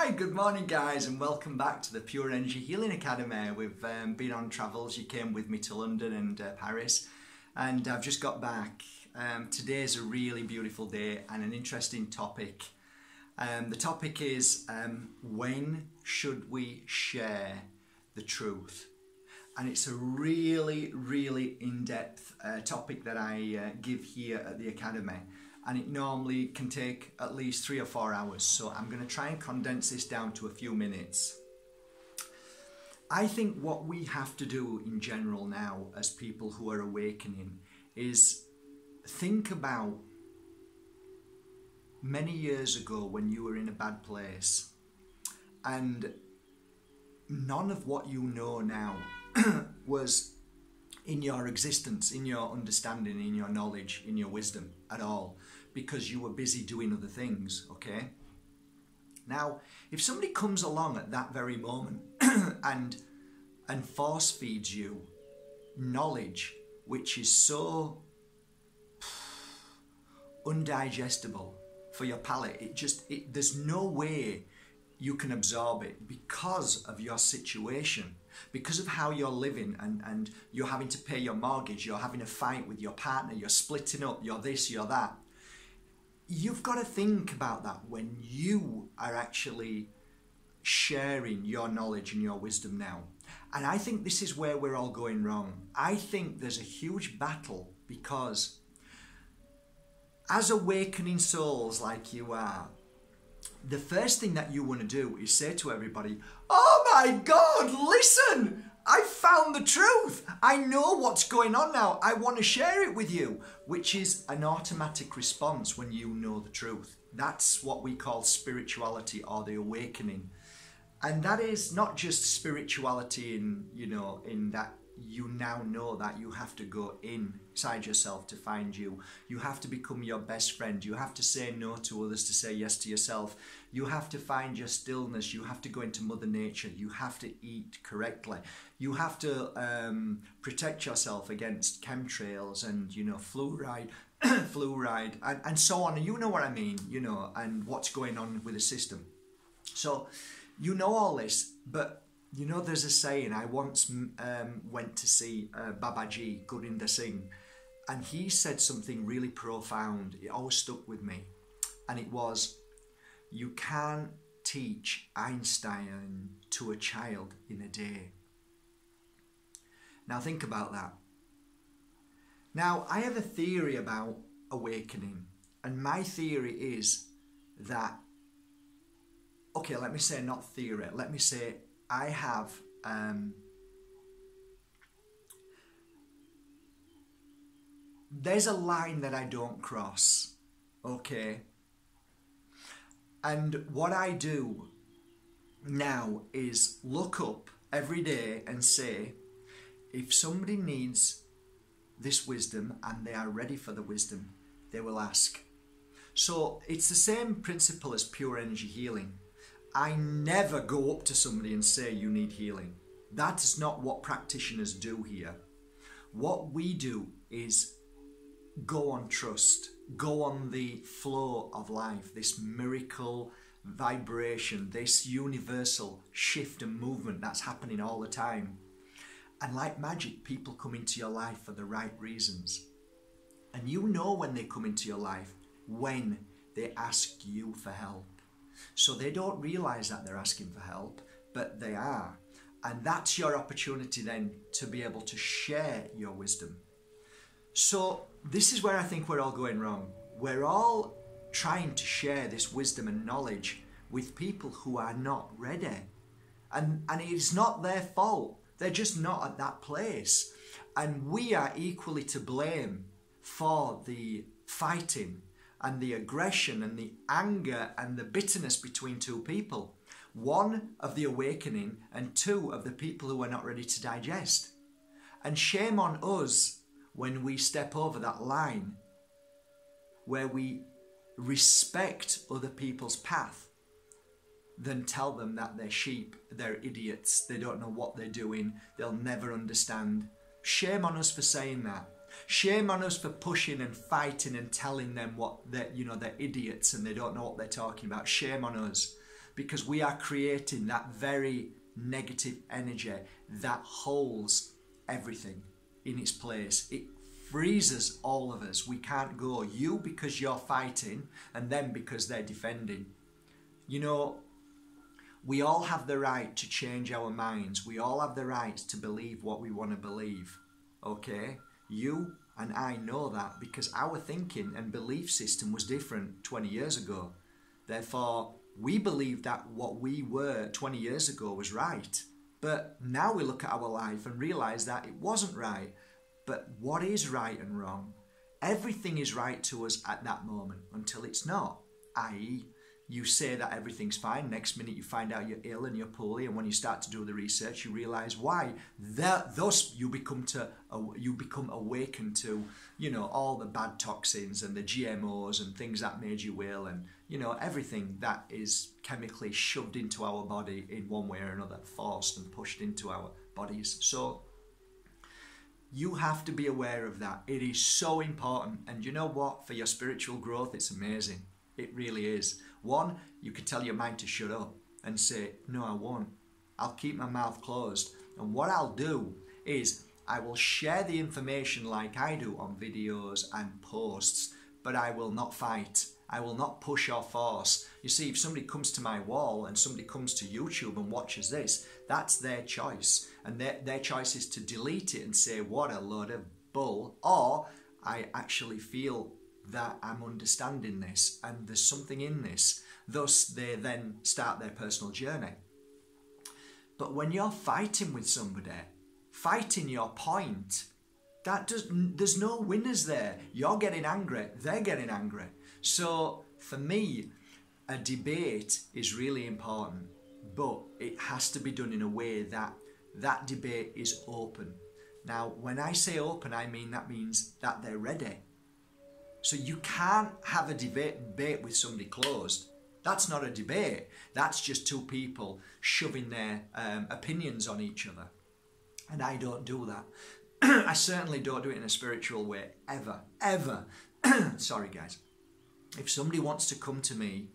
Hi, good morning guys, and welcome back to the Pure Energy Healing Academy. We've been on travels. You came with me to London and Paris, and I've just got back. Today's a really beautiful day and an interesting topic. The topic is when should we share the truth? And it's a really in-depth topic that I give here at the Academy. And it normally can take at least 3 or 4 hours. So I'm going to try and condense this down to a few minutes. I think what we have to do in general now as people who are awakening is think about many years ago when you were in a bad place and none of what you know now was in your existence, in your understanding, in your knowledge, in your wisdom at all, because you were busy doing other things, okay? Now, if somebody comes along at that very moment and force feeds you knowledge which is so undigestible for your palate, there's no way you can absorb it because of your situation, because of how you're living, and you're having to pay your mortgage, you're having a fight with your partner, you're splitting up, you're this, you're that. You've got to think about that when you are actually sharing your knowledge and your wisdom now. And I think this is where we're all going wrong. I think there's a huge battle because as awakening souls like you are, the first thing that you want to do is say to everybody, oh my God, listen, I found the truth. I know what's going on now. I want to share it with you, which is an automatic response when you know the truth. That's what we call spirituality or the awakening. And that is not just spirituality in that you now know that you have to go inside yourself to find you. You have to become your best friend. You have to say no to others to say yes to yourself. You have to find your stillness. You have to go into Mother Nature. You have to eat correctly. You have to protect yourself against chemtrails and, fluoride, and so on. And you know what I mean, and what's going on with the system. So, you know all this, but there's a saying. I once went to see Babaji, Gurinder Singh, and he said something really profound. It always stuck with me. And it was, you can't teach Einstein to a child in a day. Now think about that. Now, I have a theory about awakening. And my theory is that, okay, let me say not theory. Let me say I have there's a line that I don't cross, okay? And what I do now is look up every day and say, if somebody needs this wisdom and they are ready for the wisdom, they will ask. So it's the same principle as pure energy healing. I never go up to somebody and say you need healing. That is not what practitioners do here. What we do is go on trust, go on the flow of life, this miracle vibration, this universal shift and movement that's happening all the time. And like magic, people come into your life for the right reasons. And you know when they come into your life, when they ask you for help. So they don't realize that they're asking for help, but they are. And that's your opportunity then to be able to share your wisdom. So this is where I think we're all going wrong. We're all trying to share this wisdom and knowledge with people who are not ready. And it's not their fault. They're just not at that place. And we are equally to blame for the fighting and the aggression and the anger and the bitterness between two people. One, of the awakening, and two, of the people who are not ready to digest. And shame on us when we step over that line where we respect other people's path than tell them that they're sheep, they're idiots, they don't know what they're doing, they'll never understand. Shame on us for saying that. Shame on us for pushing and fighting and telling them what they're idiots and they don't know what they're talking about. Shame on us. because we are creating that very negative energy that holds everything in its place. It freezes all of us. We can't go. You because you're fighting, and them because they're defending. You know, we all have the right to change our minds. We all have the right to believe what we want to believe. Okay? You and I know that because our thinking and belief system was different 20 years ago. Therefore, we believed that what we were 20 years ago was right. But now we look at our life and realise that it wasn't right. But what is right and wrong? Everything is right to us at that moment until it's not. I.e., you say that everything's fine, next minute you find out you're ill and you're poorly, and when you start to do the research you realise why. Thus you become awakened to, you know, all the bad toxins and the GMOs and things that made you ill, and, you know, everything that is chemically shoved into our body in one way or another, forced and pushed into our bodies. So you have to be aware of that. It is so important, and you know what? For your spiritual growth, it's amazing. It really is. One, you can tell your mind to shut up and say, no, I won't. I'll keep my mouth closed. And what I'll do is I will share the information like I do on videos and posts, but I will not fight. I will not push or force. You see, if somebody comes to my wall and somebody comes to YouTube and watches this, that's their choice. And their choice is to delete it and say, what a load of bull. Or I actually feel that I'm understanding this and there's something in this. Thus, they then start their personal journey. But when you're fighting with somebody, fighting your point, there's no winners there. You're getting angry, they're getting angry. So for me, a debate is really important, but it has to be done in a way that that debate is open. Now, when I say open, I mean that means that they're ready. So you can't have a debate with somebody closed. That's not a debate. That's just two people shoving their opinions on each other. And I don't do that. I certainly don't do it in a spiritual way, ever, ever. Sorry, guys. If somebody wants to come to me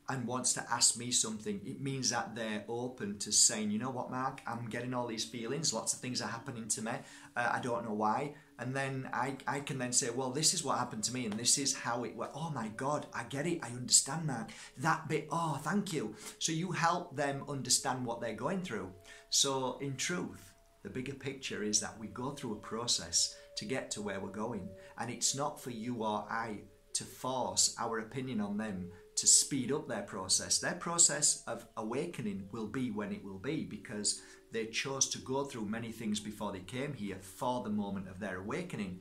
and wants to ask me something, it means that they're open to saying, you know what, Mark, I'm getting all these feelings, lots of things are happening to me, I don't know why. And then I can then say, well, this is what happened to me and this is how it went. Oh my God, I get it, I understand that. That bit, oh, thank you. So you help them understand what they're going through. So in truth, the bigger picture is that we go through a process to get to where we're going. And it's not for you or I to force our opinion on them to speed up their process. Their process of awakening will be when it will be, because they chose to go through many things before they came here for the moment of their awakening.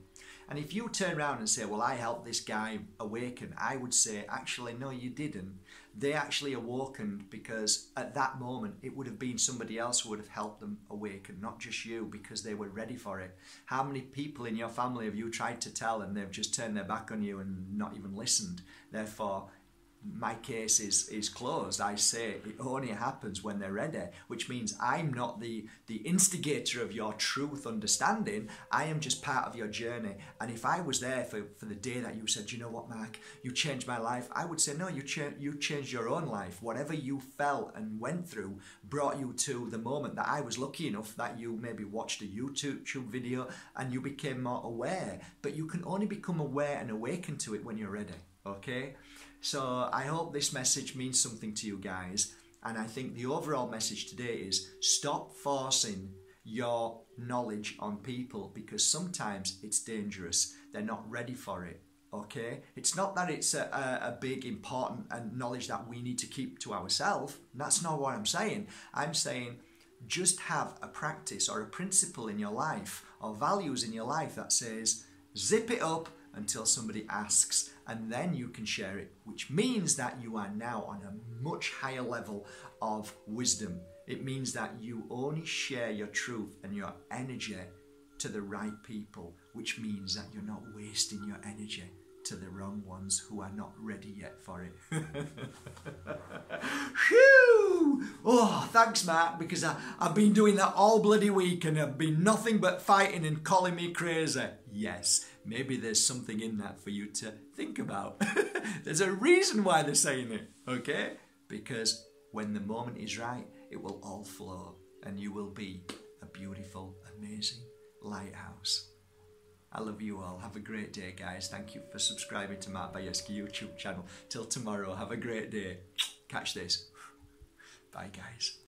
And if you turn around and say, well, I helped this guy awaken, I would say, actually, no, you didn't. They actually awakened because at that moment, it would have been somebody else who would have helped them awaken, not just you, because they were ready for it. How many people in your family have you tried to tell and they've just turned their back on you and not even listened? Therefore, my case is closed. I say it only happens when they're ready, which means I'm not the instigator of your truth understanding. I am just part of your journey. And if I was there for the day that you said, you know what, Mark, you changed my life, I would say, no, you changed your own life. Whatever you felt and went through brought you to the moment that I was lucky enough that you maybe watched a YouTube video and you became more aware. But you can only become aware and awaken to it when you're ready, okay? So I hope this message means something to you guys, and I think the overall message today is stop forcing your knowledge on people, because sometimes it's dangerous. They're not ready for it, okay? It's not that it's a big important knowledge that we need to keep to ourselves. That's not what I'm saying. I'm saying just have a practice or a principle in your life or values in your life that says zip it up until somebody asks, and then you can share it, which means that you are now on a much higher level of wisdom. It means that you only share your truth and your energy to the right people, which means that you're not wasting your energy to the wrong ones who are not ready yet for it. Phew! Oh, thanks, Mark, because I've been doing that all bloody week and I've been nothing but fighting and calling me crazy. Yes, maybe there's something in that for you to think about. There's a reason why they're saying it, okay? Because when the moment is right, it will all flow and you will be a beautiful, amazing lighthouse. I love you all. Have a great day, guys. Thank you for subscribing to Mark Bajewski YouTube channel. Till tomorrow, have a great day. Catch this. Bye, guys.